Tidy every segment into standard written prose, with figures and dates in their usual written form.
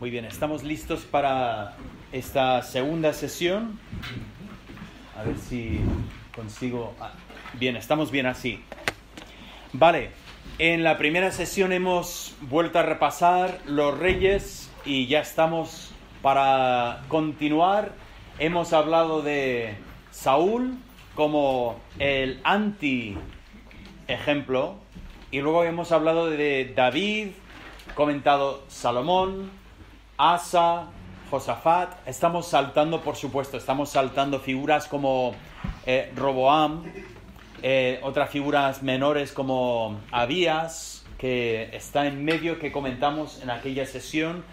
Muy bien, estamos listos para esta segunda sesión. A ver si consigo... Bien, estamos bien así. Vale, en la primera sesión hemos vuelto a repasar los reyes y ya estamos para continuar. Hemos hablado de Saúl como el anti-ejemplo y luego hemos hablado de David, comentado Salomón, Asa, Josafat. Estamos saltando, por supuesto, figuras como Roboam, otras figuras menores como Abías, que está en medio, que comentamos en aquella sesión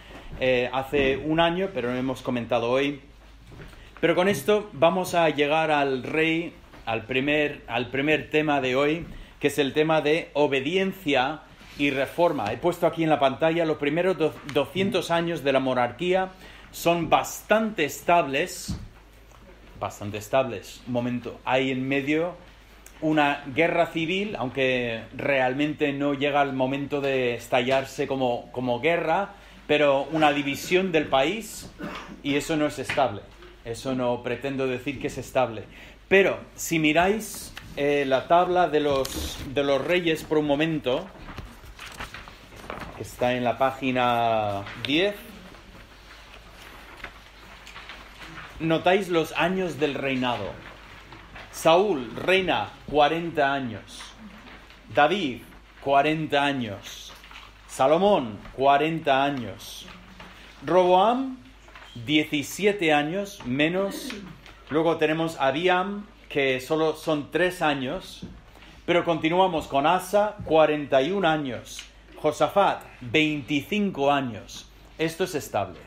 hace un año, pero no hemos comentado hoy. Pero con esto vamos a llegar al rey, al primer tema de hoy, que es el tema de obediencia y reforma. He puesto aquí en la pantalla los primeros 200 años de la monarquía. Son bastante estables. Un momento, hay en medio una guerra civil, aunque realmente no llega al momento de estallarse como guerra, pero una división del país, y eso no es estable. Eso no pretendo decir que es estable. Pero si miráis la tabla de los reyes por un momento, que está en la página 10, notáis los años del reinado. Saúl reina 40 años. David, 40 años. Salomón, 40 años. Roboam, 17 años menos. Luego tenemos a Abiam, que solo son 3 años. Pero continuamos con Asa, 41 años. Josafat, 25 años. Esto es estable.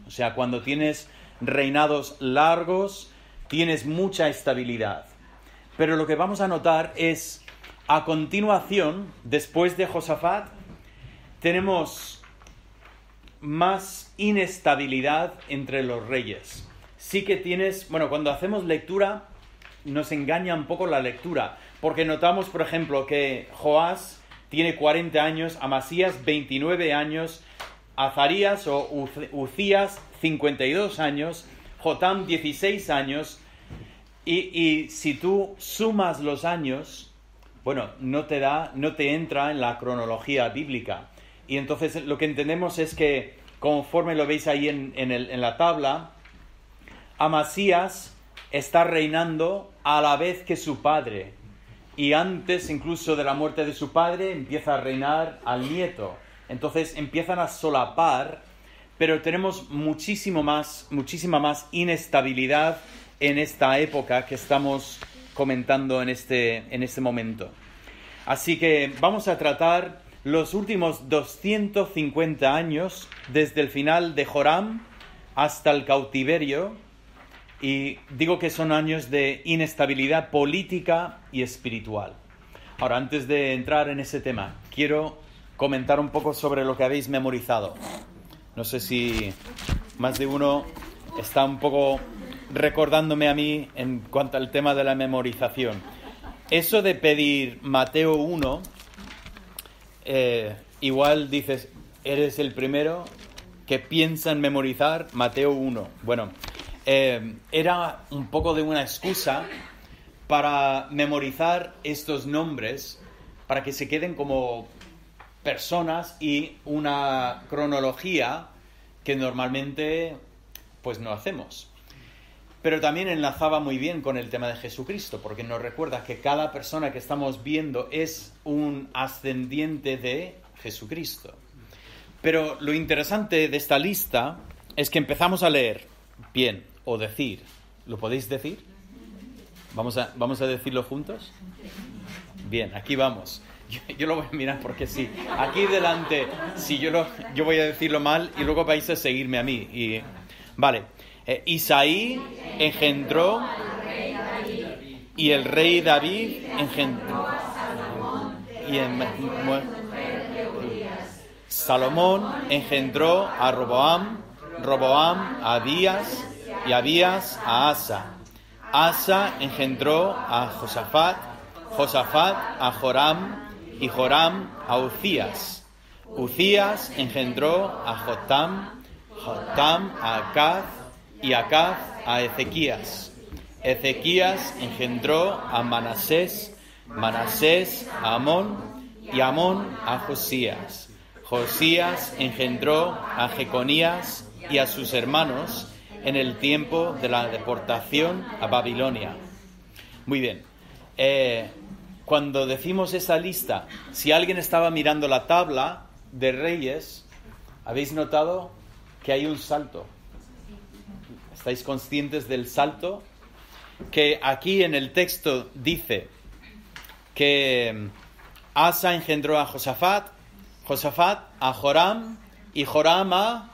O sea, cuando tienes reinados largos, tienes mucha estabilidad. Pero lo que vamos a notar es, a continuación, después de Josafat, tenemos más inestabilidad entre los reyes. Sí que tienes, cuando hacemos lectura, nos engaña un poco la lectura, porque notamos, por ejemplo, que Joás tiene 40 años, Amasías 29 años, Azarías o Uzías 52 años, Jotam 16 años, y si tú sumas los años, no te entra en la cronología bíblica. Y entonces lo que entendemos es que, conforme lo veis ahí en la tabla, Amasías está reinando a la vez que su padre. Y antes incluso de la muerte de su padre empieza a reinar al nieto. Entonces empiezan a solapar, pero tenemos muchísima más inestabilidad en esta época que estamos comentando en este momento. Así que vamos a tratar los últimos 250 años, desde el final de Joram hasta el cautiverio, y digo que son años de inestabilidad política y espiritual. Ahora, antes de entrar en ese tema, quiero comentar un poco sobre lo que habéis memorizado. No sé si más de uno está un poco recordándome a mí en cuanto al tema de la memorización. Eso de pedir Mateo 1, igual dices, eres el primero que piensa en memorizar Mateo 1. Era un poco de una excusa para memorizar estos nombres, para que se queden como personas y una cronología que normalmente pues no hacemos. Pero también enlazaba muy bien con el tema de Jesucristo, porque nos recuerda que cada persona que estamos viendo es un ascendiente de Jesucristo. Pero lo interesante de esta lista es que empezamos a leer bien, o decir. ¿Lo podéis decir? ¿Vamos a decirlo juntos? Bien, aquí vamos. Yo lo voy a mirar porque sí. Aquí delante, si yo voy a decirlo mal y luego vais a seguirme a mí. Vale. Isaí engendró y el rey David engendró. Salomón engendró a Roboam, Roboam a Abías y Abías a Asa. Asa engendró a Josafat, Josafat a Joram y Joram a Uzías. Uzías engendró a Jotam Jotam a Acaz y Acaz a Ezequías. Ezequías engendró a Manasés, Manasés a Amón y Amón a Josías. Josías engendró a Jeconías y a sus hermanos en el tiempo de la deportación a Babilonia. Muy bien. Cuando decimos esa lista, si alguien estaba mirando la tabla de reyes, ¿habéis notado que hay un salto? ¿Estáis conscientes del salto? Que aquí en el texto dice que Asa engendró a Josafat, Josafat a Joram y Joram a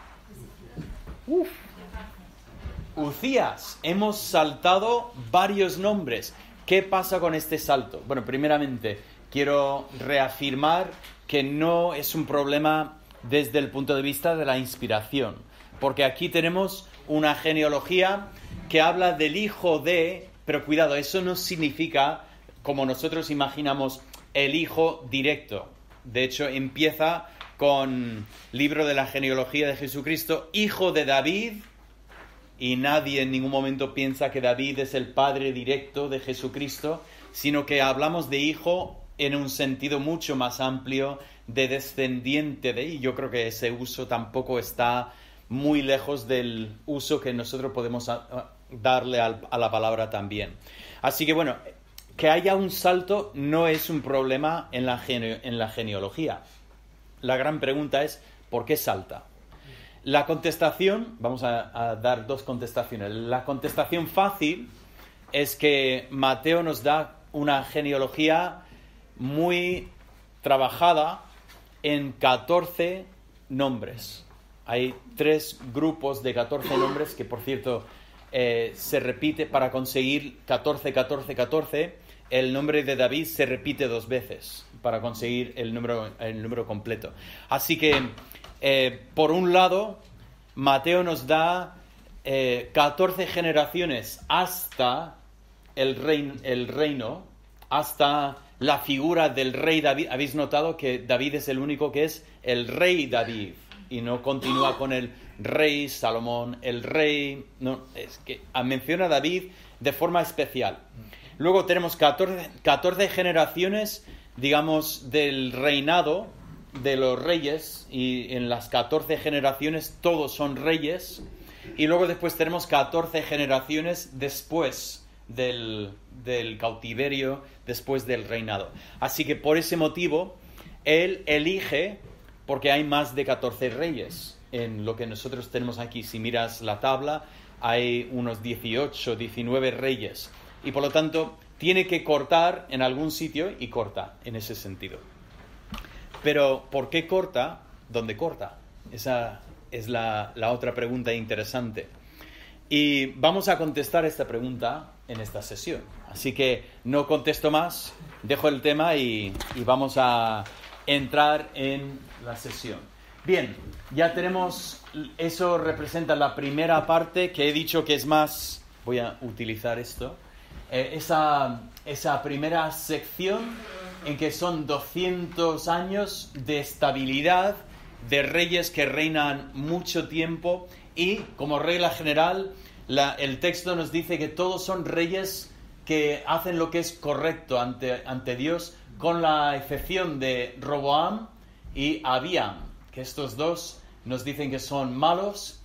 Uzías. Hemos saltado varios nombres. ¿Qué pasa con este salto? Bueno, primeramente quiero reafirmar que no es un problema desde el punto de vista de la inspiración, porque aquí tenemos una genealogía que habla del hijo de, pero cuidado, eso no significa, como nosotros imaginamos, el hijo directo. De hecho, empieza con libro de la genealogía de Jesucristo, hijo de David, y nadie en ningún momento piensa que David es el padre directo de Jesucristo, sino que hablamos de hijo en un sentido mucho más amplio, de descendiente de, y yo creo que ese uso tampoco está muy lejos del uso que nosotros podemos darle a la palabra también. Así que bueno, que haya un salto no es un problema en la genealogía. La gran pregunta es, ¿por qué salta? La contestación, vamos a dar dos contestaciones. La contestación fácil es que Mateo nos da una genealogía muy trabajada en 14 nombres. Hay 3 grupos de 14 nombres que, por cierto, se repite para conseguir 14, 14, 14. El nombre de David se repite 2 veces para conseguir el número completo. Así que, por un lado, Mateo nos da 14 generaciones hasta el reino, hasta la figura del rey David. Habéis notado que David es el único que es el rey David y no continúa con el rey Salomón, el rey. No, es que menciona a David de forma especial. Luego tenemos 14 generaciones, digamos, del reinado de los reyes, y en las 14 generaciones todos son reyes, y luego después tenemos 14 generaciones después del cautiverio, después del reinado. Así que por ese motivo él elige, porque hay más de 14 reyes en lo que nosotros tenemos aquí. Si miras la tabla, hay unos 18, 19 reyes, y por lo tanto tiene que cortar en algún sitio, y corta en ese sentido. Pero ¿por qué corta donde corta? Esa es la otra pregunta interesante. Y vamos a contestar esta pregunta en esta sesión. Así que no contesto más, dejo el tema y vamos a entrar en la sesión. Bien, ya tenemos, eso representa la primera parte que he dicho que es más, voy a utilizar esto, esa primera sección en que son 200 años de estabilidad, de reyes que reinan mucho tiempo, y como regla general el texto nos dice que todos son reyes que hacen lo que es correcto ante Dios, con la excepción de Roboam y Abíam, que estos dos nos dicen que son malos,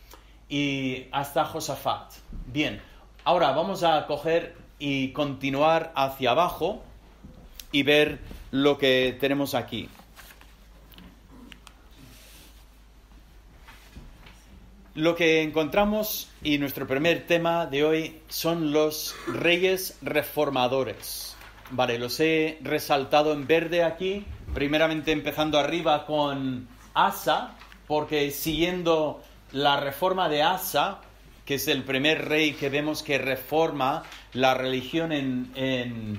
y hasta Josafat. Bien, ahora vamos a coger y continuar hacia abajo y ver lo que tenemos aquí. Lo que encontramos, y nuestro primer tema de hoy, son los reyes reformadores. Vale, los he resaltado en verde aquí, primeramente empezando arriba con Asa, porque siguiendo la reforma de Asa, que es el primer rey que vemos que reforma la religión en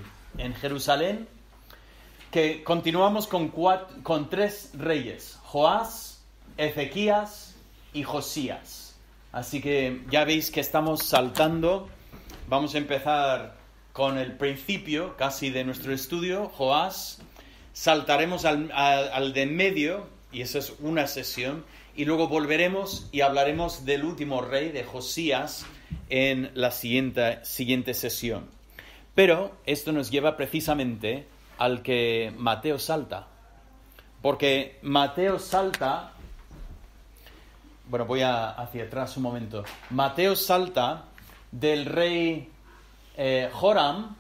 Jerusalén, que continuamos con 3 reyes, Joás, Ezequías y Josías. Así que ya veis que estamos saltando. Vamos a empezar con el principio casi de nuestro estudio, Joás. Saltaremos al de en medio, Y esa es una sesión. Y luego volveremos y hablaremos del último rey, de Josías, en la siguiente sesión. Pero esto nos lleva precisamente al que Mateo salta. Porque Mateo salta... Bueno, voy hacia atrás un momento. Mateo salta del rey Joram,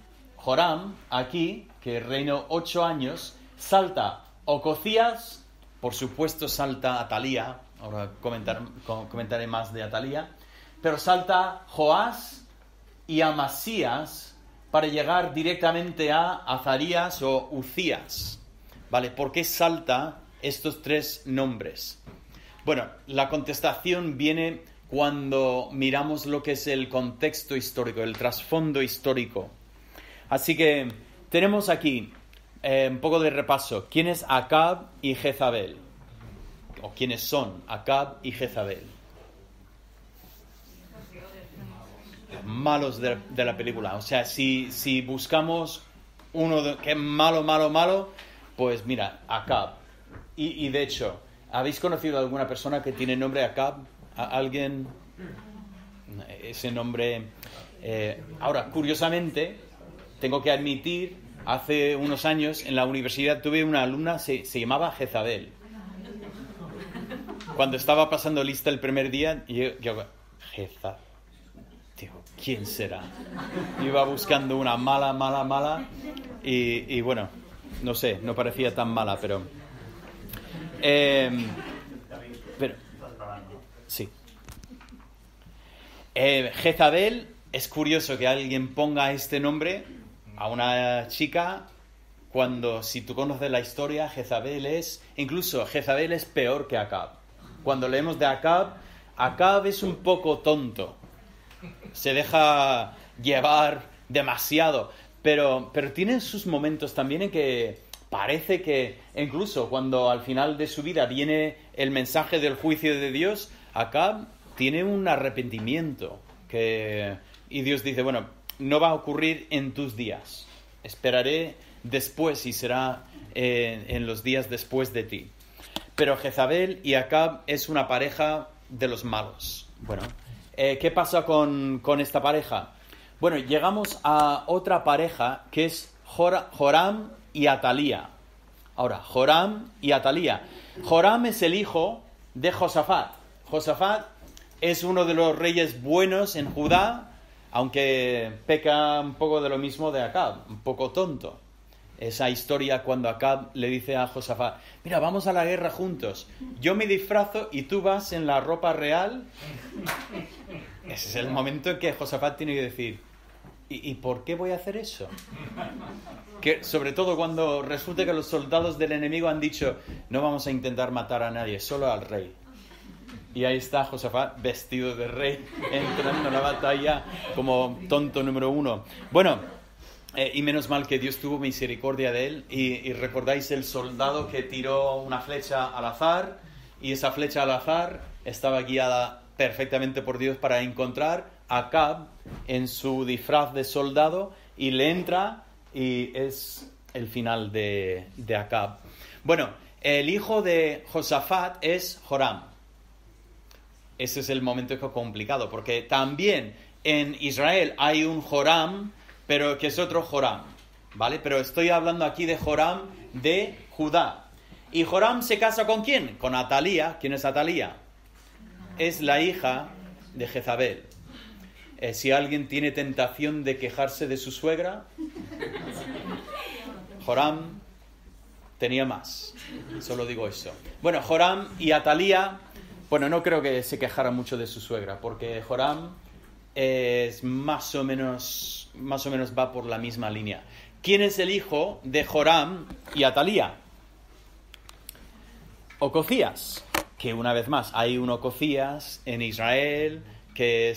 aquí, que reinó 8 años, salta Ocosías, por supuesto salta Atalía, ahora comentaré más de Atalía, pero salta Joás y Amasías para llegar directamente a Azarías o Uzías. ¿Vale? ¿Por qué salta estos 3 nombres? Bueno, la contestación viene cuando miramos lo que es el contexto histórico, el trasfondo histórico. Así que tenemos aquí un poco de repaso. ¿Quién es Acab y Jezabel? ¿O quiénes son Acab y Jezabel? Malos de la película. O sea, si buscamos uno que es malo, pues mira, Acab. Y de hecho, ¿habéis conocido a alguna persona que tiene nombre Acab? ¿Alguien? Ese nombre... Ahora, curiosamente, tengo que admitir, hace unos años en la universidad tuve una alumna, se llamaba Jezabel. Cuando estaba pasando lista el primer día, yo Jezabel. Digo, ¿quién será? Iba buscando una mala y bueno, no sé, no parecía tan mala, pero sí. Jezabel, es curioso que alguien ponga este nombre a una chica cuando, si tú conoces la historia, Jezabel es peor que Acab. Cuando leemos de Acab es un poco tonto. Se deja llevar demasiado, pero tiene sus momentos también en que parece que incluso cuando al final de su vida viene el mensaje del juicio de Dios, Acab tiene un arrepentimiento y Dios dice, bueno, no va a ocurrir en tus días, esperaré después y será en los días después de ti. Pero Jezabel y Acab es una pareja de los malos. Bueno, ¿qué pasa con esta pareja? Bueno, llegamos a otra pareja que es Joram y Atalía. Ahora, Joram y Atalía. Joram es el hijo de Josafat. Josafat es uno de los reyes buenos en Judá, aunque peca un poco de lo mismo de Acab, un poco tonto. Esa historia cuando Acab le dice a Josafat, mira, vamos a la guerra juntos, yo me disfrazo y tú vas en la ropa real. Ese es el momento en que Josafat tiene que decir, ¿y por qué voy a hacer eso? Que, sobre todo cuando resulta que los soldados del enemigo han dicho, no vamos a intentar matar a nadie, solo al rey. Y ahí está Josafat vestido de rey, entrando en la batalla como tonto número 1. Bueno, y menos mal que Dios tuvo misericordia de él. Y recordáis el soldado que tiró una flecha al azar, y esa flecha al azar estaba guiada perfectamente por Dios para encontrar a Acab en su disfraz de soldado, y le entra, y es el final de Acab. Bueno, el hijo de Josafat es Joram. Ese es el momento complicado, porque también en Israel hay un Joram, pero que es otro Joram, ¿vale? Pero estoy hablando aquí de Joram de Judá. ¿Y Joram se casa con quién? Con Atalía. ¿Quién es Atalía? Es la hija de Jezabel. Si alguien tiene tentación de quejarse de su suegra, Joram tenía más. Solo digo eso. Bueno, Joram y Atalía, bueno, no creo que se quejara mucho de su suegra, porque Joram es más o menos va por la misma línea. ¿Quién es el hijo de Joram y Atalía? Ocosías, que una vez más hay un Ocosías en Israel que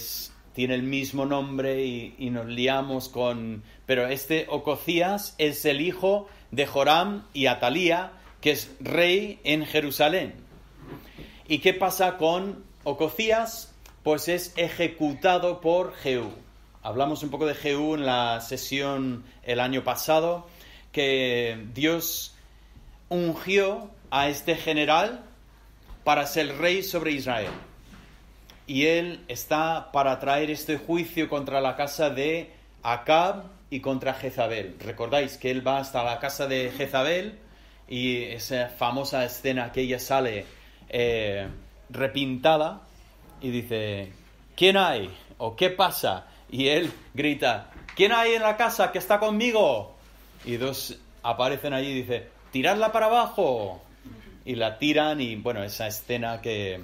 tiene el mismo nombre y nos liamos con... Pero este Ocosías es el hijo de Joram y Atalía, que es rey en Jerusalén. ¿Y qué pasa con Ocosías? Pues es ejecutado por Jehú. Hablamos un poco de Jehú en la sesión el año pasado, que Dios ungió a este general para ser rey sobre Israel. Y él está para traer este juicio contra la casa de Acab y contra Jezabel. Recordáis que él va hasta la casa de Jezabel y esa famosa escena que ella sale repintada y dice, ¿quién hay? ¿O qué pasa? Y él grita, ¿quién hay en la casa que está conmigo? Y dos aparecen allí y dice, tiradla para abajo. Y la tiran y bueno, esa escena que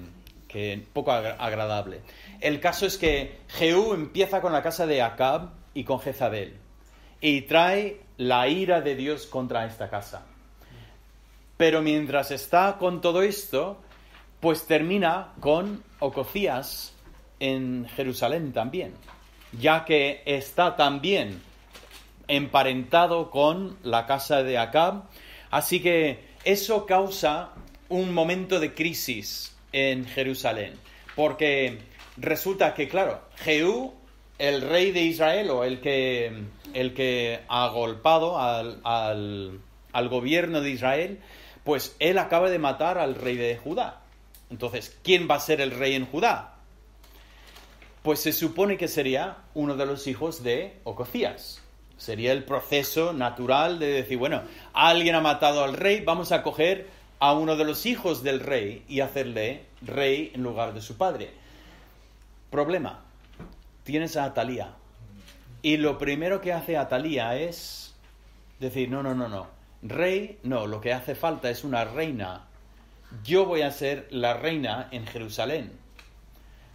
poco agradable. El caso es que Jehú empieza con la casa de Acab y con Jezabel y trae la ira de Dios contra esta casa. Pero mientras está con todo esto, pues termina con Ocosías en Jerusalén también, ya que está también emparentado con la casa de Acab. Así que eso causa un momento de crisis en Jerusalén, porque resulta que, claro, Jehú, el rey de Israel, o el que ha agolpado al gobierno de Israel, pues él acaba de matar al rey de Judá. Entonces, ¿quién va a ser el rey en Judá? Pues se supone que sería uno de los hijos de Ocosías. Sería el proceso natural de decir, bueno, alguien ha matado al rey, vamos a coger a uno de los hijos del rey y hacerle rey en lugar de su padre. Problema, tienes a Atalía. Y lo primero que hace Atalía es decir, no, rey, no, lo que hace falta es una reina. Yo voy a ser la reina en Jerusalén.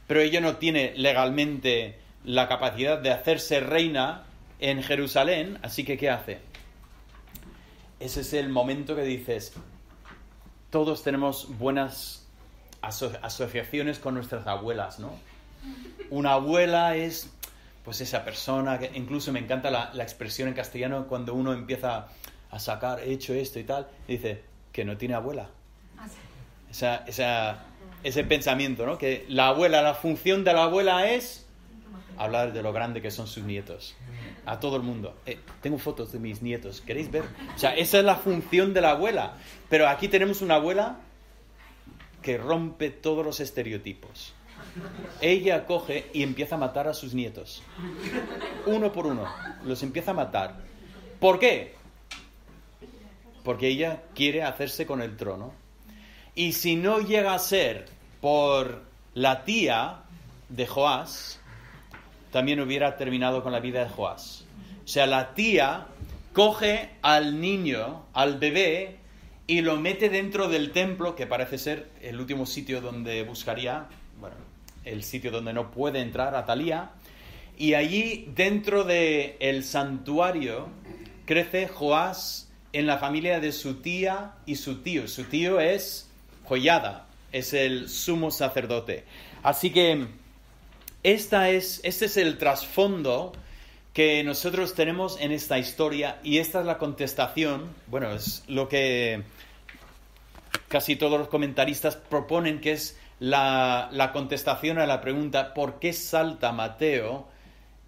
Pero ella no tiene legalmente la capacidad de hacerse reina en Jerusalén, así que ¿qué hace? Ese es el momento que dices, todos tenemos buenas asociaciones con nuestras abuelas, ¿no? Una abuela es, pues esa persona, que incluso me encanta la expresión en castellano cuando uno empieza a sacar, he hecho esto y tal, y dice, que no tiene abuela. Ese pensamiento, ¿no? Que la función de la abuela es hablar de lo grande que son sus nietos. A todo el mundo. Tengo fotos de mis nietos, ¿queréis ver? O sea, esa es la función de la abuela. Pero aquí tenemos una abuela que rompe todos los estereotipos. Ella coge y empieza a matar a sus nietos. Uno por uno. Los empieza a matar. ¿Por qué? Porque ella quiere hacerse con el trono. Y si no llega a ser por la tía de Joás, también hubiera terminado con la vida de Joás. O sea, la tía coge al niño, al bebé, y lo mete dentro del templo, que parece ser el último sitio donde buscaría, bueno, el sitio donde no puede entrar Atalía, y allí dentro del santuario crece Joás en la familia de su tía y su tío. Su tío es Joiada, es el sumo sacerdote. Así que este es el trasfondo que nosotros tenemos en esta historia, y esta es la contestación, bueno, es lo que casi todos los comentaristas proponen, que es la contestación a la pregunta ¿por qué salta Mateo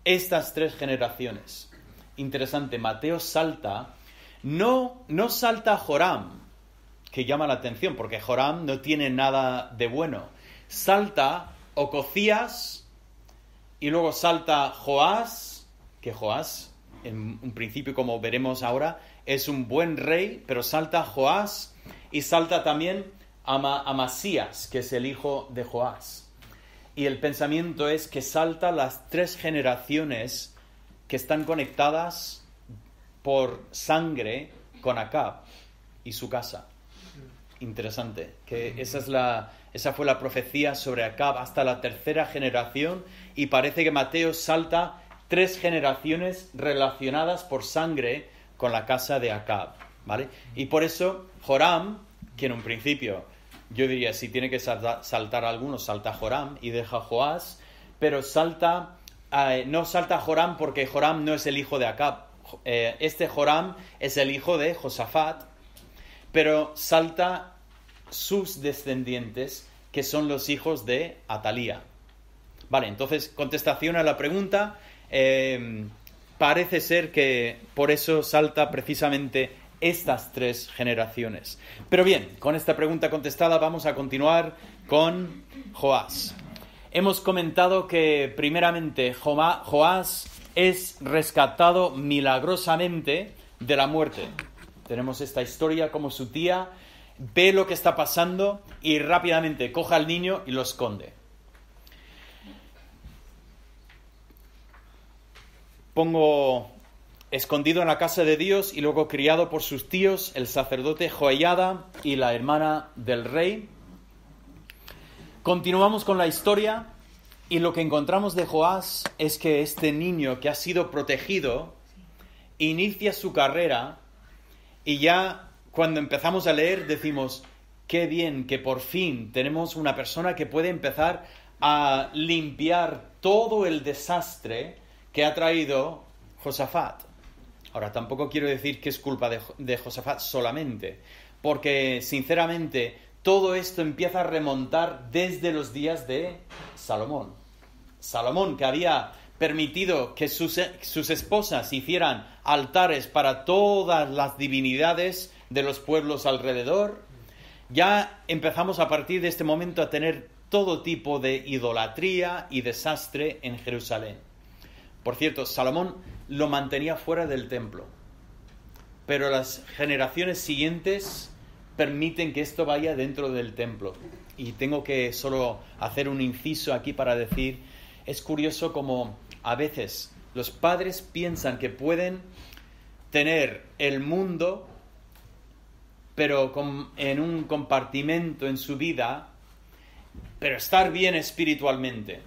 estas tres generaciones? Interesante, Mateo salta, no salta Joram, que llama la atención, porque Joram no tiene nada de bueno. Salta Ocosías, y luego salta Joás, que Joás, en un principio, como veremos ahora, es un buen rey, pero salta Joás, y salta también Amasías, que es el hijo de Joás. Y el pensamiento es que salta las tres generaciones que están conectadas por sangre con Acab y su casa. Interesante, que esa fue la profecía sobre Acab hasta la tercera generación, y parece que Mateo salta 3 generaciones relacionadas por sangre con la casa de Acab, ¿vale? Y por eso Joram, que en un principio yo diría si tiene que saltar alguno, salta Joram y deja Joás, pero no salta Joram porque Joram no es el hijo de Acab. Este Joram es el hijo de Josafat, pero salta sus descendientes, que son los hijos de Atalía. Vale, entonces, contestación a la pregunta, parece ser que por eso salta precisamente estas 3 generaciones. Pero bien, con esta pregunta contestada vamos a continuar con Joás. Hemos comentado que primeramente Joás es rescatado milagrosamente de la muerte. Tenemos esta historia como su tía ve lo que está pasando y rápidamente coge al niño y lo esconde. Pongo escondido en la casa de Dios y luego criado por sus tíos, el sacerdote Joiada y la hermana del rey. Continuamos con la historia y lo que encontramos de Joás es que este niño que ha sido protegido inicia su carrera y ya cuando empezamos a leer decimos, qué bien que por fin tenemos una persona que puede empezar a limpiar todo el desastre que ha traído Josafat. Ahora, tampoco quiero decir que es culpa de Josafat solamente, porque sinceramente todo esto empieza a remontar desde los días de Salomón. Salomón, que había permitido que sus esposas hicieran altares para todas las divinidades de los pueblos alrededor, ya empezamos a partir de este momento a tener todo tipo de idolatría y desastre en Jerusalén. Por cierto, Salomón lo mantenía fuera del templo, pero las generaciones siguientes permiten que esto vaya dentro del templo. Y tengo que solo hacer un inciso aquí para decir, es curioso como a veces los padres piensan que pueden tener el mundo, pero en un compartimento en su vida, pero estar bien espiritualmente.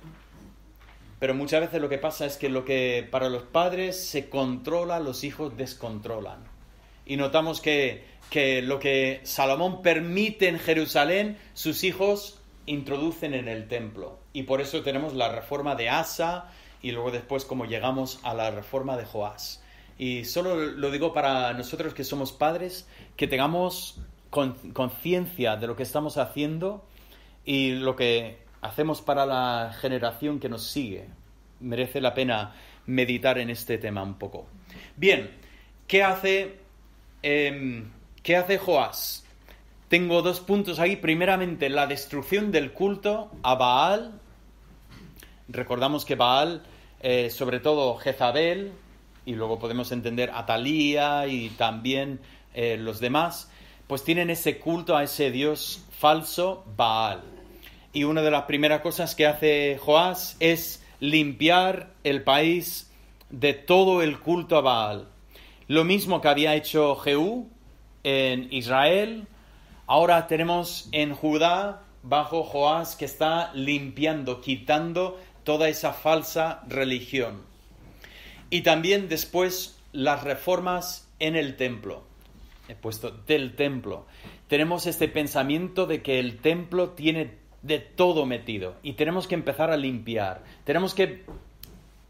Pero muchas veces lo que pasa es que lo que para los padres se controla, los hijos descontrolan. Y notamos que lo que Salomón permite en Jerusalén, sus hijos introducen en el templo. Y por eso tenemos la reforma de Asa y luego después como llegamos a la reforma de Joás. Y solo lo digo para nosotros que somos padres, que tengamos conciencia de lo que estamos haciendo y lo que hacemos para la generación que nos sigue. Merece la pena meditar en este tema un poco. Bien, ¿qué hace Joás? Tengo 2 puntos ahí. Primeramente, la destrucción del culto a Baal. Recordamos que Baal, sobre todo Jezabel, y luego podemos entender Atalía y también los demás, pues tienen ese culto a ese dios falso, Baal. Y una de las primeras cosas que hace Joás es limpiar el país de todo el culto a Baal. Lo mismo que había hecho Jehú en Israel, ahora tenemos en Judá, bajo Joás, que está limpiando, quitando toda esa falsa religión. Y también después las reformas en el templo. He puesto del templo. Tenemos este pensamiento de que el templo tiene de todo metido y tenemos que empezar a limpiar. Tenemos que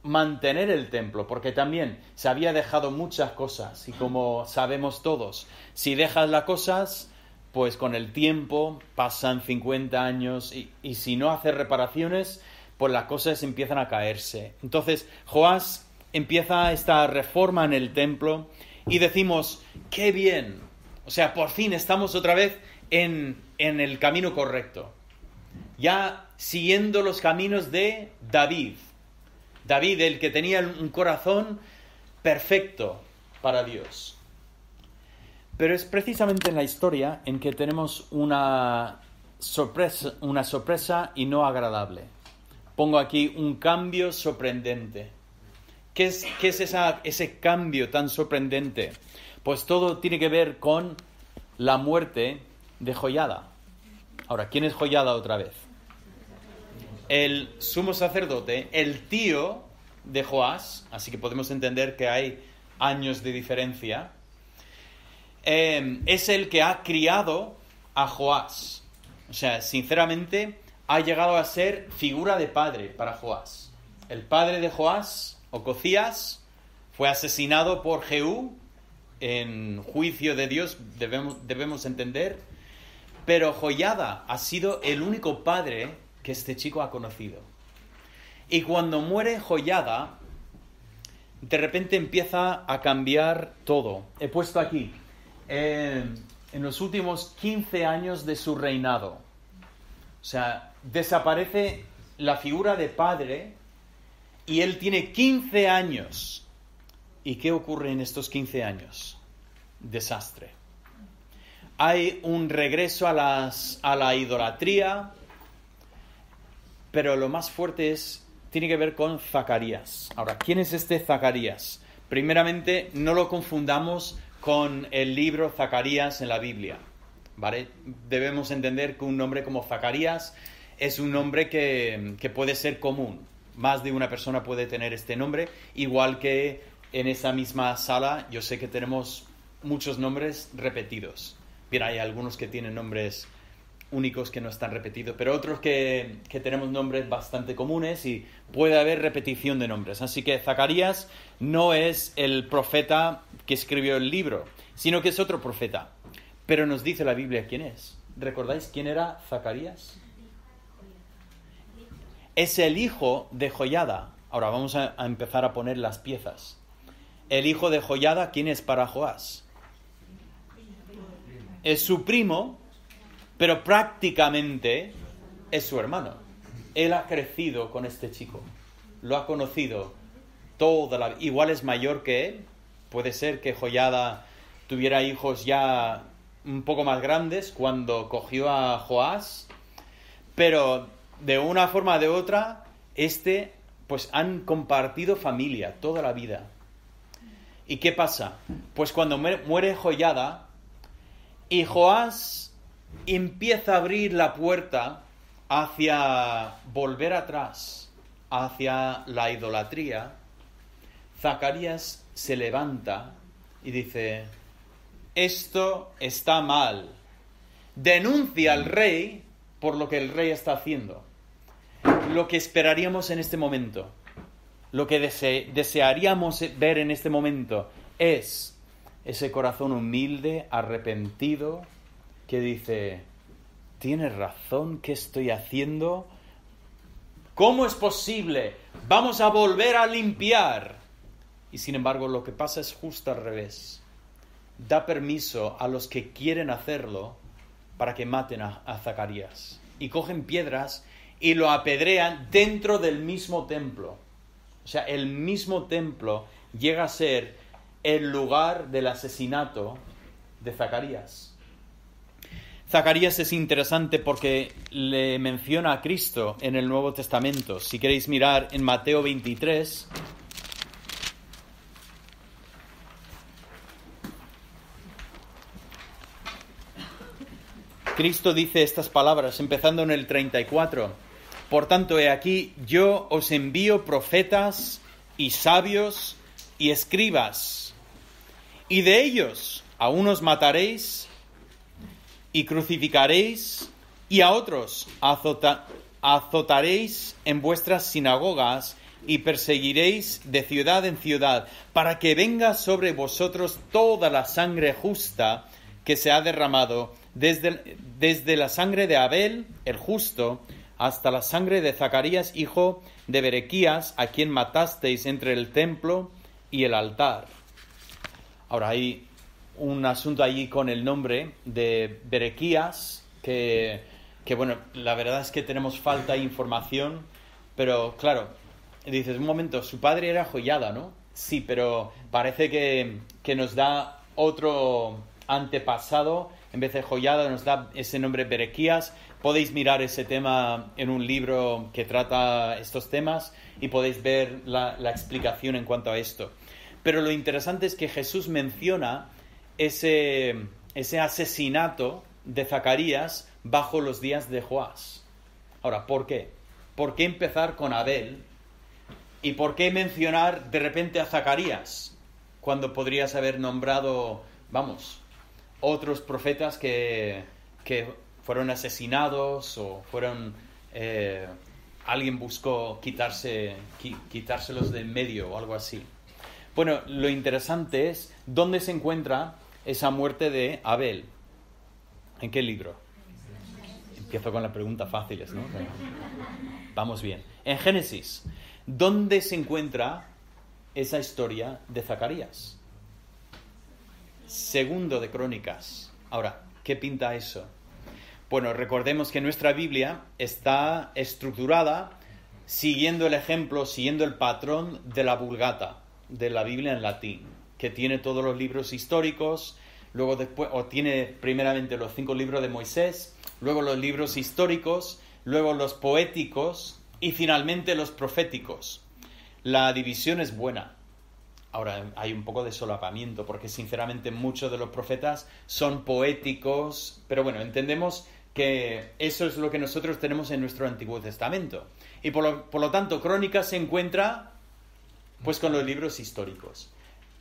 mantener el templo, porque también se había dejado muchas cosas y como sabemos todos, si dejas las cosas, pues con el tiempo pasan 50 años y si no haces reparaciones, pues las cosas empiezan a caerse. Entonces Joás empieza esta reforma en el templo y decimos, ¡qué bien! O sea, por fin estamos otra vez en el camino correcto. Ya siguiendo los caminos de David. David, el que tenía un corazón perfecto para Dios. Pero es precisamente en la historia en que tenemos una sorpresa y no agradable. Pongo aquí un cambio sorprendente. ¿Qué es ese cambio tan sorprendente? Pues todo tiene que ver con la muerte de Joiada. Ahora, ¿quién es Joiada otra vez? El sumo sacerdote, el tío de Joás, así que podemos entender que hay años de diferencia, es el que ha criado a Joás. O sea, sinceramente, ha llegado a ser figura de padre para Joás. El padre de Joás, Ococías, fue asesinado por Jehú en juicio de Dios, debemos entender, pero Joiada ha sido el único padre que este chico ha conocido. Y cuando muere Joiada, de repente empieza a cambiar todo. He puesto aquí, en los últimos 15 años de su reinado. O sea, desaparece la figura de padre y él tiene 15 años. ¿Y qué ocurre en estos 15 años? Desastre. Hay un regreso a la idolatría, pero lo más fuerte tiene que ver con Zacarías. Ahora, ¿quién es este Zacarías? Primeramente, no lo confundamos con el libro Zacarías en la Biblia, ¿vale? Debemos entender que un nombre como Zacarías es un nombre que puede ser común. Más de una persona puede tener este nombre, igual que en esa misma sala yo sé que tenemos muchos nombres repetidos. Bien, hay algunos que tienen nombres únicos que no están repetidos, pero otros que tenemos nombres bastante comunes y puede haber repetición de nombres. Así que Zacarías no es el profeta que escribió el libro, sino que es otro profeta. Pero nos dice la Biblia quién es. ¿Recordáis quién era Zacarías? Es el hijo de Joiada. Ahora vamos a empezar a poner las piezas. El hijo de Joiada, ¿quién es para Joás? Es su primo, pero prácticamente es su hermano. Él ha crecido con este chico. Lo ha conocido toda la vida. Igual es mayor que él. Puede ser que Joiada tuviera hijos ya un poco más grandes cuando cogió a Joás. Pero de una forma o de otra, pues han compartido familia toda la vida. ¿Y qué pasa? Pues cuando muere Joiada y Joás empieza a abrir la puerta hacia volver atrás, hacia la idolatría, Zacarías se levanta y dice: esto está mal. Denuncia al rey por lo que el rey está haciendo. Lo que esperaríamos en este momento, lo que desearíamos ver en este momento es ese corazón humilde, arrepentido, que dice: ¿tienes razón? ¿Qué estoy haciendo? ¿Cómo es posible? Vamos a volver a limpiar. Y sin embargo, lo que pasa es justo al revés. Da permiso a los que quieren hacerlo para que maten a Zacarías. Y cogen piedras y lo apedrean dentro del mismo templo. O sea, el mismo templo llega a ser el lugar del asesinato de Zacarías. Zacarías es interesante porque le menciona a Cristo en el Nuevo Testamento. Si queréis mirar en Mateo 23, Cristo dice estas palabras, empezando en el 34. Por tanto, he aquí, yo os envío profetas y sabios y escribas, y de ellos a unos mataréis y crucificaréis, y a otros azotaréis en vuestras sinagogas y perseguiréis de ciudad en ciudad, para que venga sobre vosotros toda la sangre justa que se ha derramado, desde la sangre de Abel, el justo, hasta la sangre de Zacarías, hijo de Berequías, a quien matasteis entre el templo y el altar. Ahora hay un asunto allí con el nombre de Berequías, que bueno, la verdad es que tenemos falta de información, pero claro, dices, un momento, su padre era Joiada, ¿no? Sí, pero parece que nos da otro antepasado, en vez de Joiada nos da ese nombre Berequías. Podéis mirar ese tema en un libro que trata estos temas y podéis ver la explicación en cuanto a esto. Pero lo interesante es que Jesús menciona ese asesinato de Zacarías bajo los días de Joás. Ahora, ¿por qué? ¿Por qué empezar con Abel? ¿Y por qué mencionar de repente a Zacarías? Cuando podrías haber nombrado, otros profetas que fueron asesinados o fueron... alguien buscó quitárselos de en medio o algo así. Bueno, lo interesante es dónde se encuentra esa muerte de Abel. ¿En qué libro? Empiezo con las preguntas fáciles, ¿no? Vamos bien. En Génesis, ¿dónde se encuentra esa historia de Zacarías? Segundo de Crónicas. Ahora, ¿qué pinta eso? Bueno, recordemos que nuestra Biblia está estructurada siguiendo el ejemplo, siguiendo el patrón de la Vulgata, de la Biblia en latín, que tiene todos los libros históricos, luego después, o tiene primeramente los 5 libros de Moisés, luego los libros históricos, luego los poéticos y finalmente los proféticos. La división es buena. Ahora, hay un poco de solapamiento, porque sinceramente muchos de los profetas son poéticos, pero bueno, entendemos que eso es lo que nosotros tenemos en nuestro Antiguo Testamento. Y por lo tanto, Crónicas se encuentra pues con los libros históricos.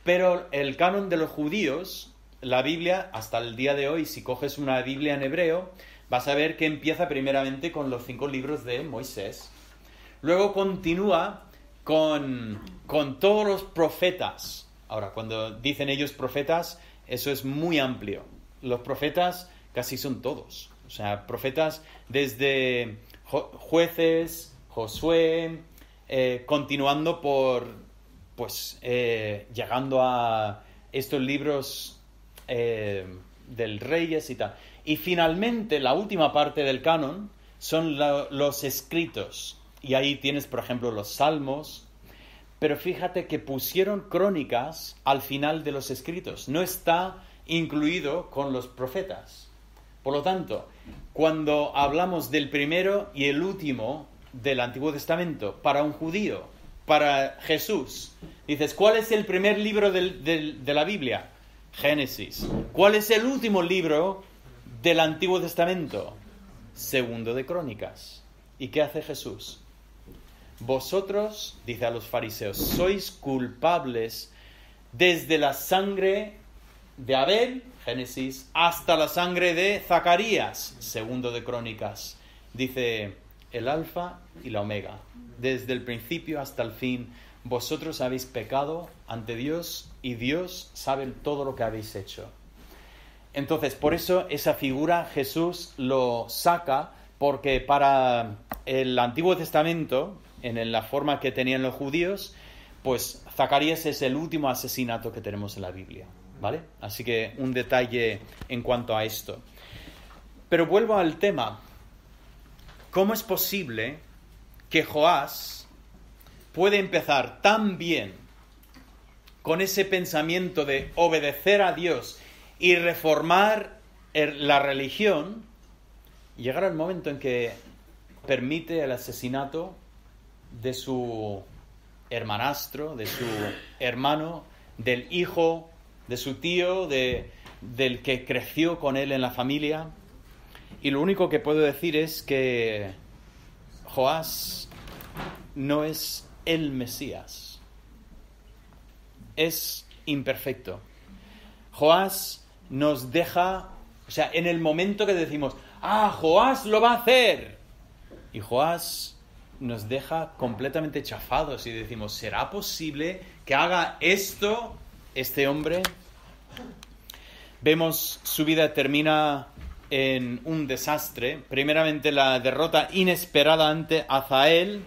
Pero el canon de los judíos, la Biblia, hasta el día de hoy, si coges una Biblia en hebreo, vas a ver que empieza primeramente con los 5 libros de Moisés. Luego continúa con todos los profetas. Ahora, cuando dicen ellos profetas, eso es muy amplio. Los profetas casi son todos. O sea, profetas desde Jueces, Josué, continuando por, pues, llegando a estos libros del Reyes y tal. Y finalmente, la última parte del canon son los escritos. Y ahí tienes, por ejemplo, los Salmos. Pero fíjate que pusieron Crónicas al final de los escritos. No está incluido con los profetas. Por lo tanto, cuando hablamos del primero y el último del Antiguo Testamento para un judío, para Jesús, dices, ¿cuál es el primer libro de la Biblia? Génesis. ¿Cuál es el último libro del Antiguo Testamento? Segundo de Crónicas. ¿Y qué hace Jesús? Vosotros, dice a los fariseos, sois culpables desde la sangre de Abel, Génesis, hasta la sangre de Zacarías, segundo de Crónicas. Dice el alfa y la omega, desde el principio hasta el fin. Vosotros habéis pecado ante Dios y Dios sabe todo lo que habéis hecho. Entonces, por eso esa figura Jesús lo saca, porque para el Antiguo Testamento, en la forma que tenían los judíos, pues Zacarías es el último asesinato que tenemos en la Biblia, ¿vale? Así que un detalle en cuanto a esto. Pero vuelvo al tema. ¿Cómo es posible que Joás puede empezar tan bien con ese pensamiento de obedecer a Dios y reformar la religión, llegar al momento en que permite el asesinato de su hermanastro, de su hermano, del hijo, de su tío, del que creció con él en la familia? Y lo único que puedo decir es que Joás no es el Mesías. Es imperfecto. Joás nos deja, o sea, en el momento que decimos, Joás lo va a hacer, y Joás nos deja completamente chafados y decimos, ¿será posible que haga esto este hombre? Vemos su vida termina en un desastre. Primeramente la derrota inesperada ante Hazael.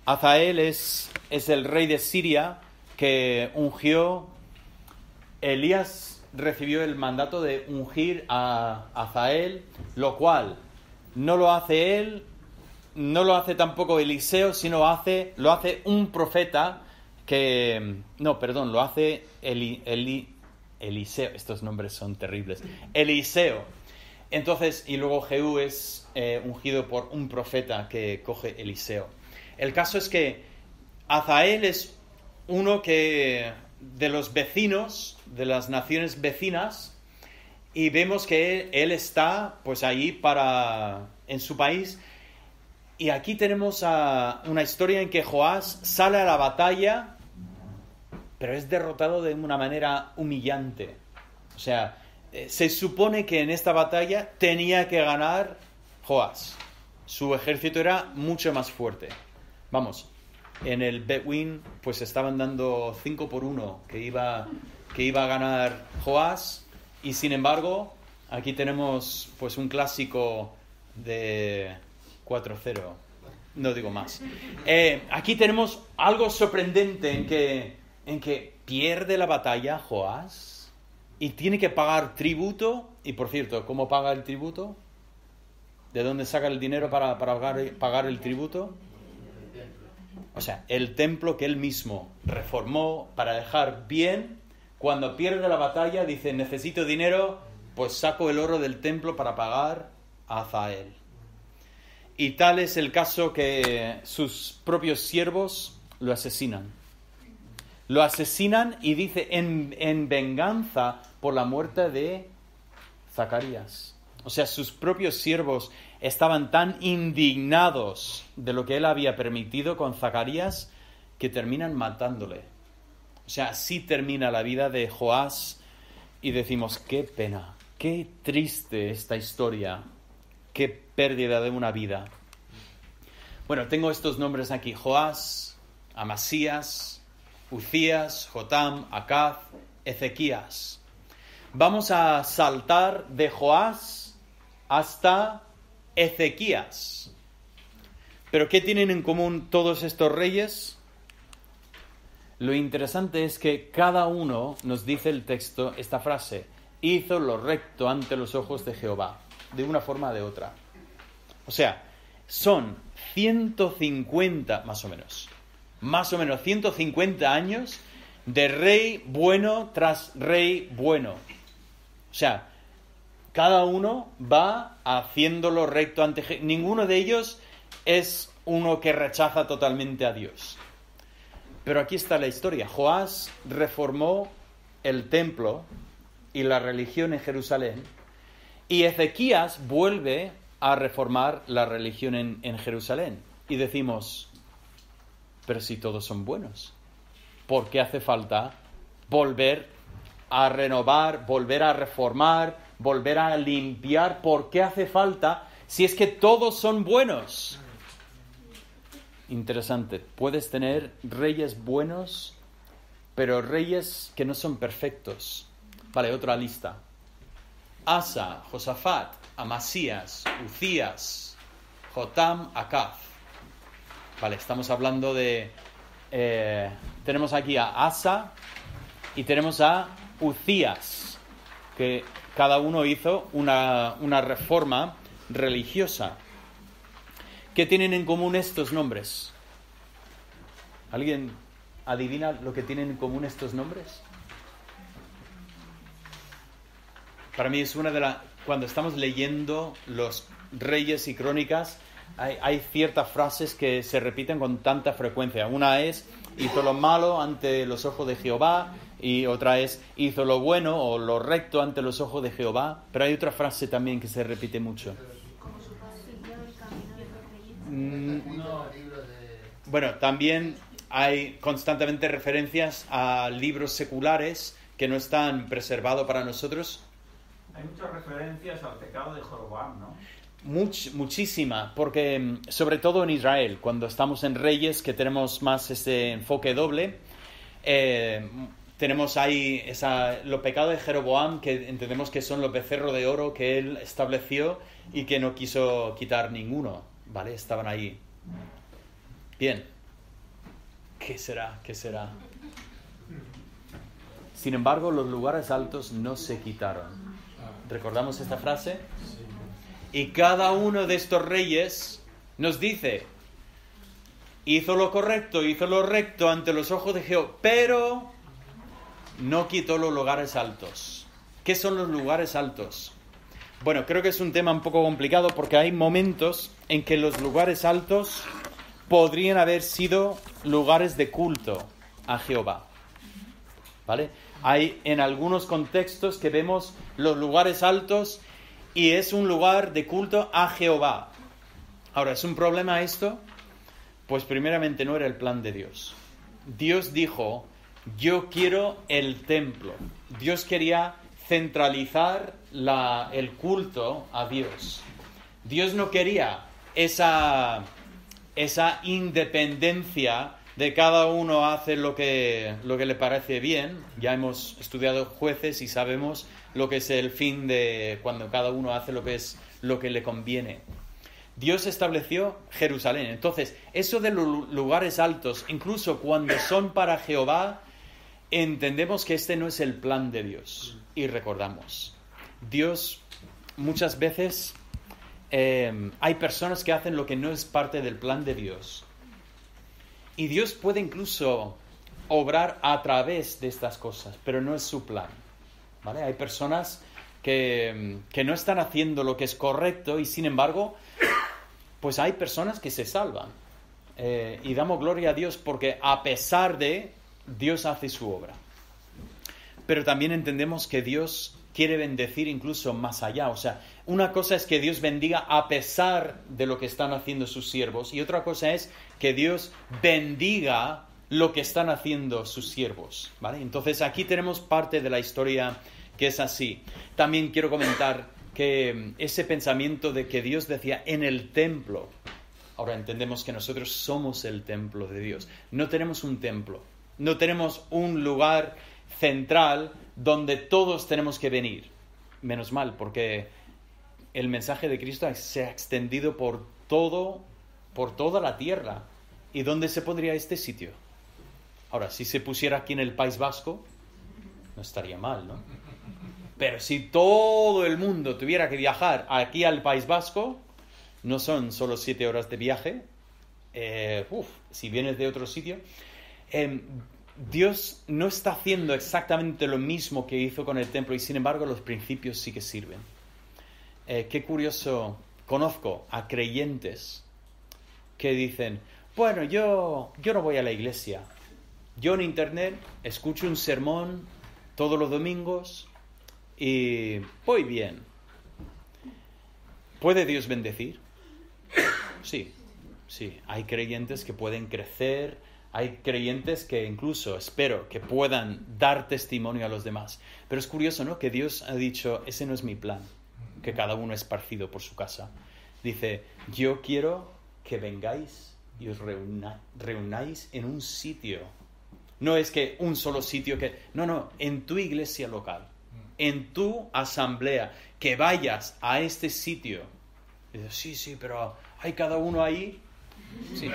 Hazael es el rey de Siria que ungió. Elías recibió el mandato de ungir a Hazael, lo cual no lo hace él, no lo hace tampoco Eliseo, sino lo hace un profeta lo hace Eliseo. Estos nombres son terribles. Eliseo. Entonces, y luego Jehú es ungido por un profeta que coge Eliseo. El caso es que Hazael es uno de los vecinos, de las naciones vecinas, y vemos que él está pues ahí en su país. Y aquí tenemos una historia en que Joás sale a la batalla, pero es derrotado de una manera humillante. O sea, se supone que en esta batalla tenía que ganar Joás. Su ejército era mucho más fuerte. Vamos, en el Bedouin pues estaban dando 5-1 que iba a ganar Joás, y sin embargo aquí tenemos pues un clásico de 4-0. No digo más. Aquí tenemos algo sorprendente en que pierde la batalla Joás. y tiene que pagar tributo. Y por cierto, ¿cómo paga el tributo? ¿De dónde saca el dinero para pagar el tributo? O sea, el templo que él mismo reformó para dejar bien. Cuando pierde la batalla, dice, necesito dinero, pues saco el oro del templo para pagar a Hazael. Y tal es el caso que sus propios siervos lo asesinan. Lo asesinan y dice, en venganza por la muerte de Zacarías. O sea, sus propios siervos estaban tan indignados de lo que él había permitido con Zacarías que terminan matándole. O sea, así termina la vida de Joás y decimos, qué pena, qué triste esta historia, qué pérdida de una vida. Bueno, tengo estos nombres aquí, Joás, Amasías, Uzías, Jotam, Acaz, Ezequías. Vamos a saltar de Joás hasta Ezequías. ¿Pero qué tienen en común todos estos reyes? Lo interesante es que cada uno, nos dice el texto, esta frase, hizo lo recto ante los ojos de Jehová, de una forma o de otra. O sea, son 150, más o menos 150 años de rey bueno tras rey bueno. O sea, cada uno va haciendo lo recto ante... Ninguno de ellos es uno que rechaza totalmente a Dios. Pero aquí está la historia. Joás reformó el templo y la religión en Jerusalén. Y Ezequías vuelve a reformar la religión en Jerusalén. Y decimos, pero si todos son buenos, ¿por qué hace falta volver a renovar, volver a reformar, volver a limpiar? ¿Por qué hace falta si es que todos son buenos? Interesante. Puedes tener reyes buenos, pero reyes que no son perfectos. Vale, otra lista. Asa, Josafat, Amasías, Uzías, Jotam, Acaz. Vale, estamos hablando de... tenemos aquí a Asa y tenemos a Uzías, que cada uno hizo una reforma religiosa. ¿Qué tienen en común estos nombres? ¿Alguien adivina lo que tienen en común estos nombres? Para mí es una de las... Cuando estamos leyendo los Reyes y Crónicas, hay ciertas frases que se repiten con tanta frecuencia. Una es, hizo lo malo ante los ojos de Jehová, y otra es, hizo lo bueno o lo recto ante los ojos de Jehová. Pero hay otra frase también que se repite mucho. Como su padre siguió el camino de los reyes. Bueno, también hay constantemente referencias a libros seculares que no están preservados para nosotros. Hay muchas referencias al pecado de Jeroboam, ¿no? Muchísima, porque sobre todo en Israel, cuando estamos en Reyes, que tenemos más ese enfoque doble, tenemos ahí los pecados de Jeroboam, que entendemos que son los becerros de oro que él estableció y que no quiso quitar ninguno, ¿vale? Estaban ahí. Bien. ¿Qué será? ¿Qué será? Sin embargo, los lugares altos no se quitaron. ¿Recordamos esta frase? Y cada uno de estos reyes nos dice, hizo lo correcto, hizo lo recto ante los ojos de Jehová, pero no quitó los lugares altos. ¿Qué son los lugares altos? Bueno, creo que es un tema un poco complicado porque hay momentos en que los lugares altos podrían haber sido lugares de culto a Jehová. ¿Vale? Hay en algunos contextos que vemos los lugares altos y es un lugar de culto a Jehová. Ahora, ¿es un problema esto? Pues primeramente no era el plan de Dios. Dios dijo, yo quiero el templo. Dios quería centralizar el culto a Dios. Dios no quería esa independencia de cada uno hace lo que le parece bien. Ya hemos estudiado Jueces y sabemos lo que es el fin de cuando cada uno hace lo que le conviene. Dios estableció Jerusalén. Entonces, eso de los lugares altos, incluso cuando son para Jehová, entendemos que este no es el plan de Dios. Y recordamos, Dios muchas veces hay personas que hacen lo que no es parte del plan de Dios. Y Dios puede incluso obrar a través de estas cosas, pero no es su plan, ¿vale? Hay personas que no están haciendo lo que es correcto y sin embargo, pues hay personas que se salvan. Y damos gloria a Dios porque a pesar de, Dios hace su obra. Pero también entendemos que Dios quiere bendecir incluso más allá. O sea, una cosa es que Dios bendiga a pesar de lo que están haciendo sus siervos y otra cosa es que Dios bendiga lo que están haciendo sus siervos, ¿vale? Entonces aquí tenemos parte de la historia que es así. También quiero comentar que ese pensamiento de que Dios decía en el templo, ahora entendemos que nosotros somos el templo de Dios. No tenemos un templo, no tenemos un lugar central donde todos tenemos que venir. Menos mal, porque el mensaje de Cristo se ha extendido por toda la tierra. ¿Y dónde se pondría este sitio? Ahora, si se pusiera aquí en el País Vasco, no estaría mal, ¿no? Pero si todo el mundo tuviera que viajar aquí al País Vasco, no son solo 7 horas de viaje. Si vienes de otro sitio, Dios no está haciendo exactamente lo mismo que hizo con el templo y sin embargo los principios sí que sirven. Qué curioso, conozco a creyentes que dicen, bueno, yo no voy a la iglesia. Yo en internet escucho un sermón todos los domingos y voy bien. ¿Puede Dios bendecir? Sí. Hay creyentes que pueden crecer, hay creyentes que incluso espero que puedan dar testimonio a los demás. Pero es curioso, ¿no? Que Dios ha dicho, ese no es mi plan, que cada uno es esparcido por su casa. Dice, yo quiero que vengáis y os reunáis en un sitio. No es que un solo sitio que... No, en tu iglesia local, en tu asamblea, que vayas a este sitio. Y dices, sí, pero ¿hay cada uno ahí? Sí.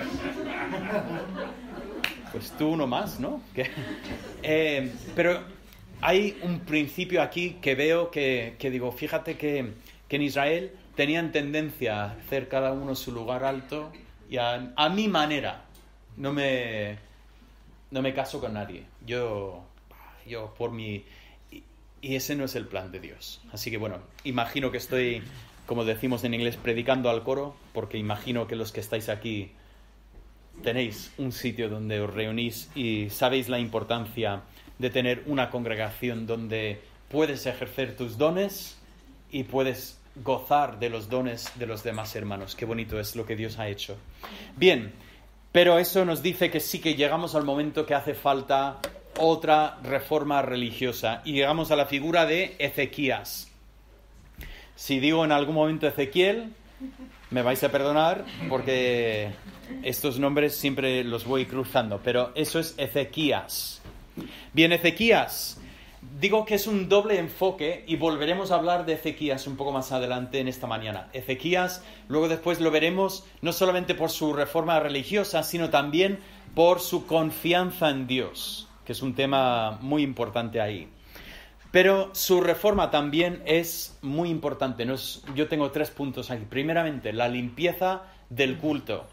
Pues tú uno más, ¿no? Pero hay un principio aquí que veo que digo, fíjate que en Israel tenían tendencia a hacer cada uno su lugar alto y a mi manera. No me caso con nadie. Yo por mi... Y ese no es el plan de Dios. Así que bueno, imagino que estoy, como decimos en inglés, predicando al coro, porque imagino que los que estáis aquí tenéis un sitio donde os reunís y sabéis la importancia de tener una congregación donde puedes ejercer tus dones y puedes gozar de los dones de los demás hermanos. Qué bonito es lo que Dios ha hecho. Bien, pero eso nos dice que sí que llegamos al momento que hace falta otra reforma religiosa y llegamos a la figura de Ezequías. Si digo en algún momento Ezequiel, me vais a perdonar porque estos nombres siempre los voy cruzando, pero eso es Ezequías. Bien, Ezequías, digo que es un doble enfoque y volveremos a hablar de Ezequías un poco más adelante en esta mañana. Ezequías, luego después lo veremos no solamente por su reforma religiosa, sino también por su confianza en Dios, que es un tema muy importante ahí. Pero su reforma también es muy importante. Yo tengo 3 puntos aquí. Primeramente, la limpieza del culto.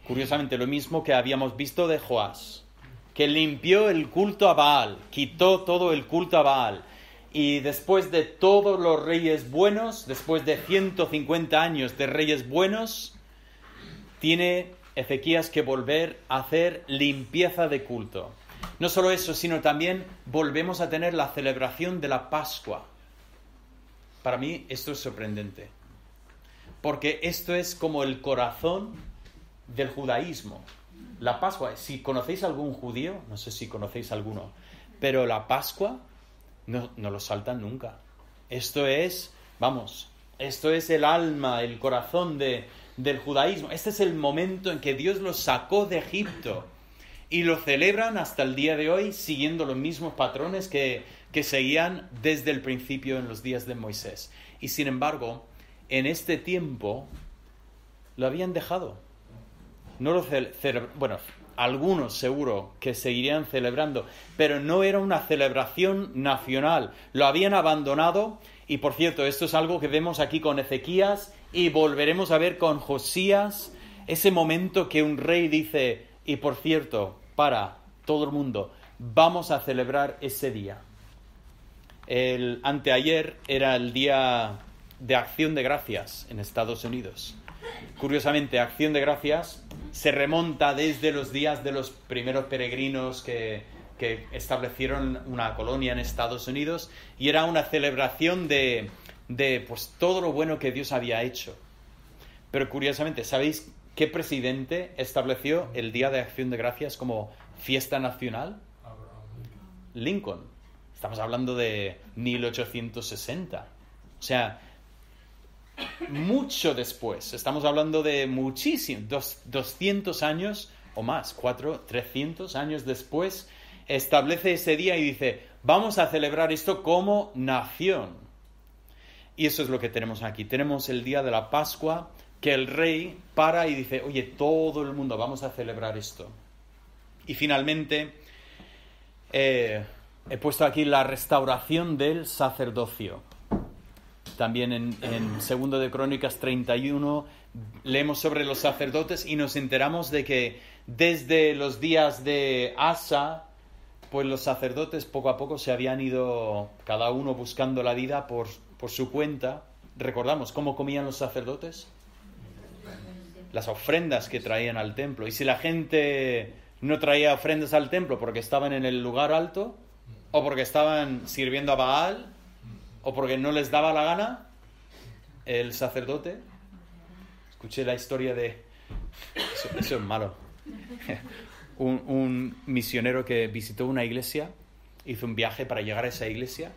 Curiosamente, lo mismo que habíamos visto de Joás, que limpió el culto a Baal, quitó todo el culto a Baal. Y después de todos los reyes buenos, después de 150 años de reyes buenos, tiene Ezequías que volver a hacer limpieza de culto. No solo eso, sino también volvemos a tener la celebración de la Pascua. Para mí esto es sorprendente, porque esto es como el corazón del judaísmo. La Pascua, si conocéis algún judío, no sé si conocéis alguno, pero la Pascua no lo saltan nunca. Esto es el alma, el corazón del judaísmo. Este es el momento en que Dios los sacó de Egipto. Y lo celebran hasta el día de hoy siguiendo los mismos patrones que seguían desde el principio en los días de Moisés. Y sin embargo, en este tiempo lo habían dejado. No lo algunos seguro que seguirían celebrando, pero no era una celebración nacional, lo habían abandonado. Y por cierto, esto es algo que vemos aquí con Ezequías y volveremos a ver con Josías, ese momento que un rey dice, y por cierto, para todo el mundo, vamos a celebrar ese día. El anteayer era el día de Acción de Gracias en Estados Unidos. Curiosamente, Acción de Gracias se remonta desde los días de los primeros peregrinos que establecieron una colonia en Estados Unidos, y era una celebración de pues todo lo bueno que Dios había hecho. Pero curiosamente, ¿sabéis qué presidente estableció el Día de Acción de Gracias como fiesta nacional? Lincoln. Estamos hablando de 1860. O sea, mucho después. Estamos hablando de muchísimo, 200 años o más, 300 años después, establece ese día y dice, vamos a celebrar esto como nación. Y eso es lo que tenemos aquí. Tenemos el día de la Pascua, que el rey para y dice, oye, todo el mundo, vamos a celebrar esto. Y finalmente, he puesto aquí la restauración del sacerdocio. También en 2 de Crónicas 31 leemos sobre los sacerdotes y nos enteramos de que desde los días de Asa, pues los sacerdotes poco a poco se habían ido, cada uno buscando la vida por su cuenta. ¿Recordamos cómo comían los sacerdotes? Las ofrendas que traían al templo. Y si la gente no traía ofrendas al templo porque estaban en el lugar alto, o porque estaban sirviendo a Baal, o porque no les daba la gana, el sacerdote... Escuché la historia de... Eso es malo. Un misionero que visitó una iglesia, hizo un viaje para llegar a esa iglesia,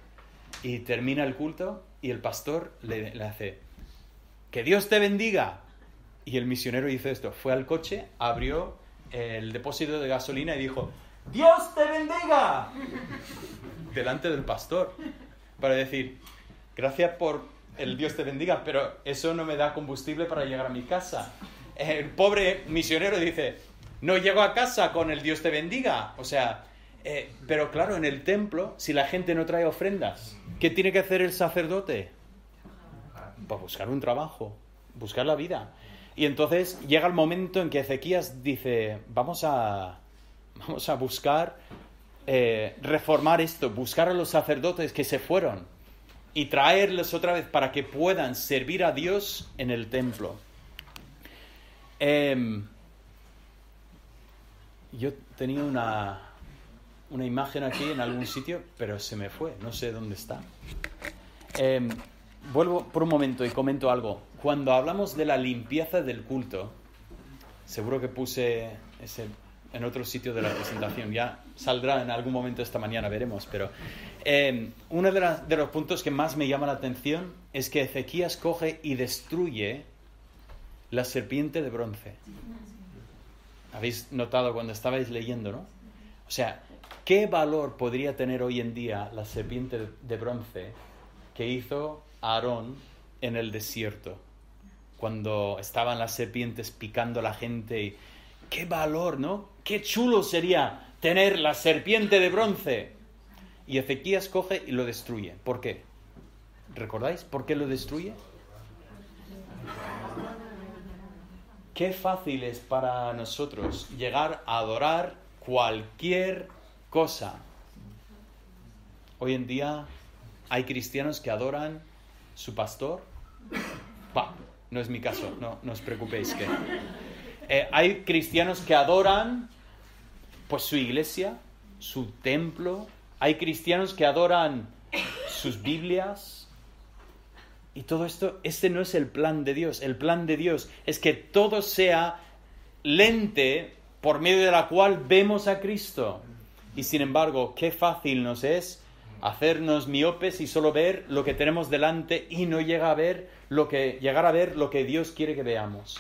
y termina el culto, y el pastor le hace, ¡que Dios te bendiga! Y el misionero hizo esto, fue al coche, abrió el depósito de gasolina y dijo, ¡Dios te bendiga! Delante del pastor, para decir, gracias por el Dios te bendiga, pero eso no me da combustible para llegar a mi casa. El pobre misionero dice, no llego a casa con el Dios te bendiga. O sea, pero claro, en el templo, si la gente no trae ofrendas, ¿qué tiene que hacer el sacerdote? Pues buscar un trabajo, buscar la vida. Y entonces llega el momento en que Ezequías dice, vamos a buscar, reformar esto, buscar a los sacerdotes que se fueron y traerlos otra vez para que puedan servir a Dios en el templo. Yo tenía una imagen aquí en algún sitio, pero se me fue, no sé dónde está. Vuelvo por un momento y comento algo. Cuando hablamos de la limpieza del culto, seguro que puse ese en otro sitio de la presentación, ya saldrá en algún momento esta mañana, veremos, pero uno de los puntos que más me llama la atención es que Ezequías coge y destruye la serpiente de bronce. Habéis notado cuando estabais leyendo, ¿no? O sea, ¿qué valor podría tener hoy en día la serpiente de bronce que hizo Aarón en el desierto? Cuando estaban las serpientes picando a la gente. Y ¡qué valor!, ¿no? ¡Qué chulo sería tener la serpiente de bronce! Y Ezequías coge y lo destruye. ¿Por qué? ¿Recordáis por qué lo destruye? Qué fácil es para nosotros llegar a adorar cualquier cosa. Hoy en día hay cristianos que adoran su pastor. No es mi caso, no os preocupéis que... hay cristianos que adoran pues su iglesia, su templo. Hay cristianos que adoran sus Biblias. Y todo esto, este no es el plan de Dios. El plan de Dios es que todo sea lente por medio de la cual vemos a Cristo. Y sin embargo, qué fácil nos es hacernos miopes y solo ver lo que tenemos delante y no llegar a ver lo que Dios quiere que veamos.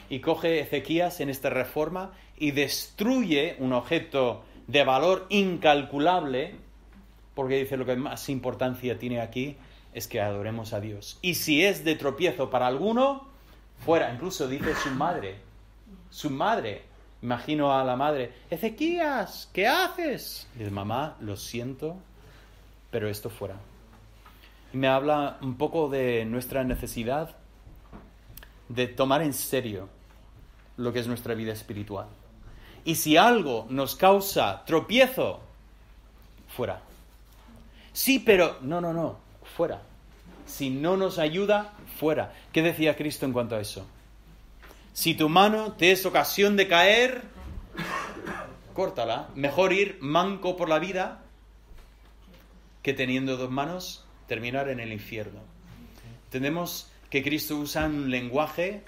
Y coge Ezequías en esta reforma y destruye un objeto de valor incalculable, porque dice lo que más importancia tiene aquí es que adoremos a Dios. Y si es de tropiezo para alguno, fuera. Incluso dice su madre, Imagino a la madre, Ezequías, ¿qué haces? Y dice, mamá, lo siento, pero esto fuera. Y me habla un poco de nuestra necesidad de tomar en serio lo que es nuestra vida espiritual. Y si algo nos causa tropiezo, fuera. Sí, pero no, fuera. Si no nos ayuda, fuera. ¿Qué decía Cristo en cuanto a eso? Si tu mano te es ocasión de caer, córtala. Mejor ir manco por la vida que teniendo 2 manos terminar en el infierno. Entendemos que Cristo usa un lenguaje,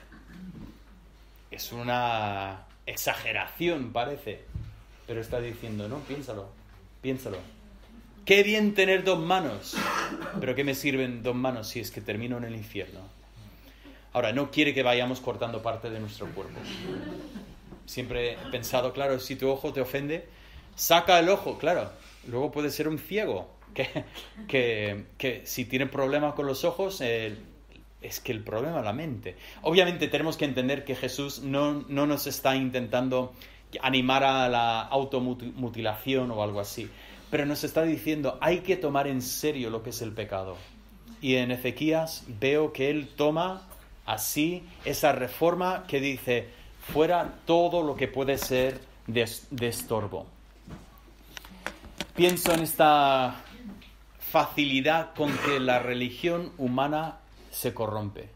es una exageración parece, pero está diciendo, no, piénsalo. Qué bien tener 2 manos, pero ¿qué me sirven 2 manos si es que termino en el infierno? Ahora, no quiere que vayamos cortando parte de nuestro cuerpo. Siempre he pensado, claro, si tu ojo te ofende, saca el ojo, claro. Luego puede ser un ciego, que si tiene problemas con los ojos, es que el problema es la mente. Obviamente tenemos que entender que Jesús no nos está intentando animar a la automutilación o algo así, pero nos está diciendo, hay que tomar en serio lo que es el pecado. Y en Ezequías veo que él toma así esa reforma que dice, fuera todo lo que puede ser de estorbo. Pienso en esta facilidad con que la religión humana se corrompe.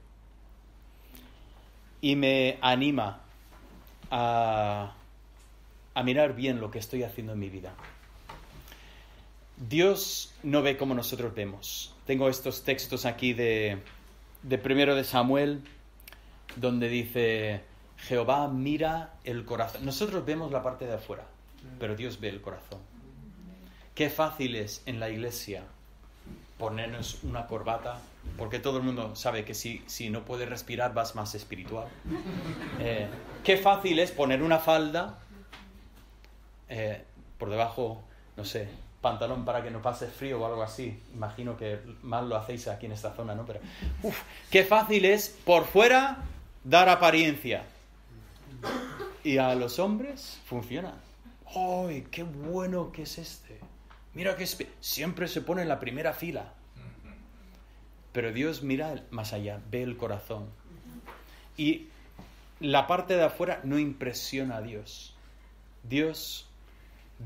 Y me anima a mirar bien lo que estoy haciendo en mi vida. Dios no ve como nosotros vemos. Tengo estos textos aquí de 1 de Samuel, donde dice, Jehová mira el corazón. Nosotros vemos la parte de afuera, pero Dios ve el corazón. Qué fácil es en la iglesia ponernos una corbata, porque todo el mundo sabe que si no puedes respirar vas más espiritual. Qué fácil es poner una falda, por debajo, no sé, pantalón para que no pase frío o algo así. Imagino que mal lo hacéis aquí en esta zona, ¿no? Pero, qué fácil es por fuera dar apariencia. Y a los hombres funciona. ¡Ay, qué bueno que es este! Mira que siempre se pone en la primera fila. Pero Dios mira más allá, ve el corazón. Y la parte de afuera no impresiona a Dios. Dios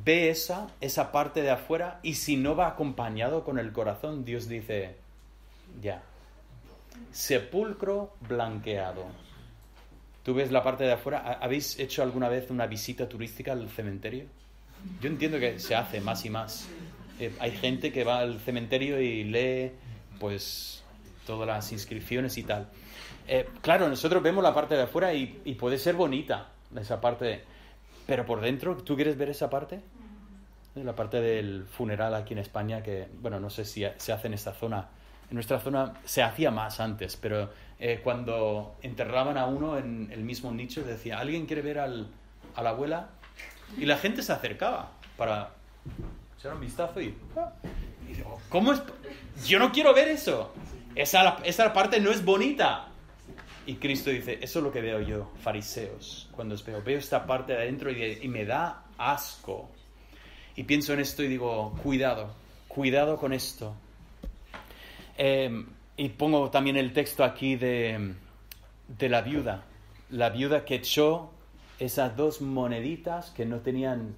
ve esa parte de afuera, y si no va acompañado con el corazón, Dios dice, ya, sepulcro blanqueado. ¿Tú ves la parte de afuera? ¿Habéis hecho alguna vez una visita turística al cementerio? Yo entiendo que se hace más y más. Hay gente que va al cementerio y lee pues todas las inscripciones y tal. Claro, nosotros vemos la parte de afuera y puede ser bonita esa parte, pero por dentro, ¿tú quieres ver esa parte? La parte del funeral aquí en España, que, bueno, no sé si se hace en esta zona. En nuestra zona se hacía más antes, pero cuando enterraban a uno en el mismo nicho, decía, ¿alguien quiere ver a la abuela? Y la gente se acercaba para echar un vistazo y digo, ¿cómo es? Yo no quiero ver eso. Esa parte no es bonita. Y Cristo dice, eso es lo que veo yo, fariseos, cuando os veo esta parte de adentro y me da asco. Y pienso en esto y digo, cuidado con esto. Y pongo también el texto aquí de la viuda que echó esas 2 moneditas que no tenían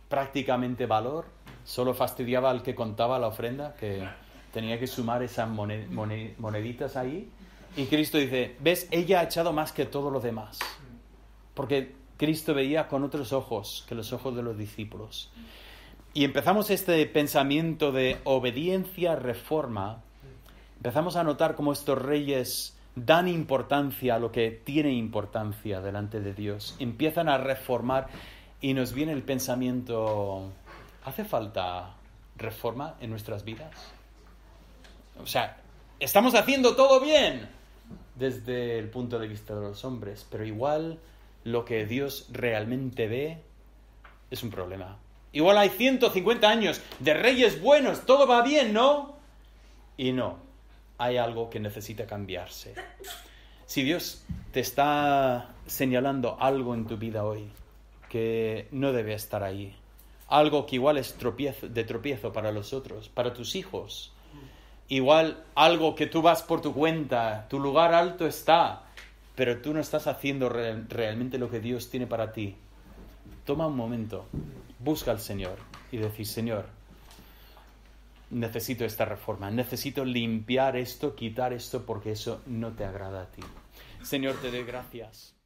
prácticamente valor, solo fastidiaba al que contaba la ofrenda, que tenía que sumar esas moneditas ahí. Y Cristo dice, ¿ves? Ella ha echado más que todos los demás, porque Cristo veía con otros ojos que los ojos de los discípulos. Y empezamos este pensamiento de obediencia, reforma. Empezamos a notar cómo estos reyes dan importancia a lo que tiene importancia delante de Dios. Empiezan a reformar y nos viene el pensamiento, ¿hace falta reforma en nuestras vidas? O sea, estamos haciendo todo bien desde el punto de vista de los hombres, pero igual lo que Dios realmente ve es un problema. Igual hay 150 años de reyes buenos, todo va bien, ¿no? Y no, hay algo que necesita cambiarse. Si Dios te está señalando algo en tu vida hoy, que no debe estar ahí. Algo que igual es de tropiezo para los otros, para tus hijos. Igual algo que tú vas por tu cuenta, tu lugar alto está, pero tú no estás haciendo realmente lo que Dios tiene para ti. Toma un momento, busca al Señor y decir: Señor, necesito esta reforma, necesito limpiar esto, quitar esto, porque eso no te agrada a ti. Señor, te doy gracias.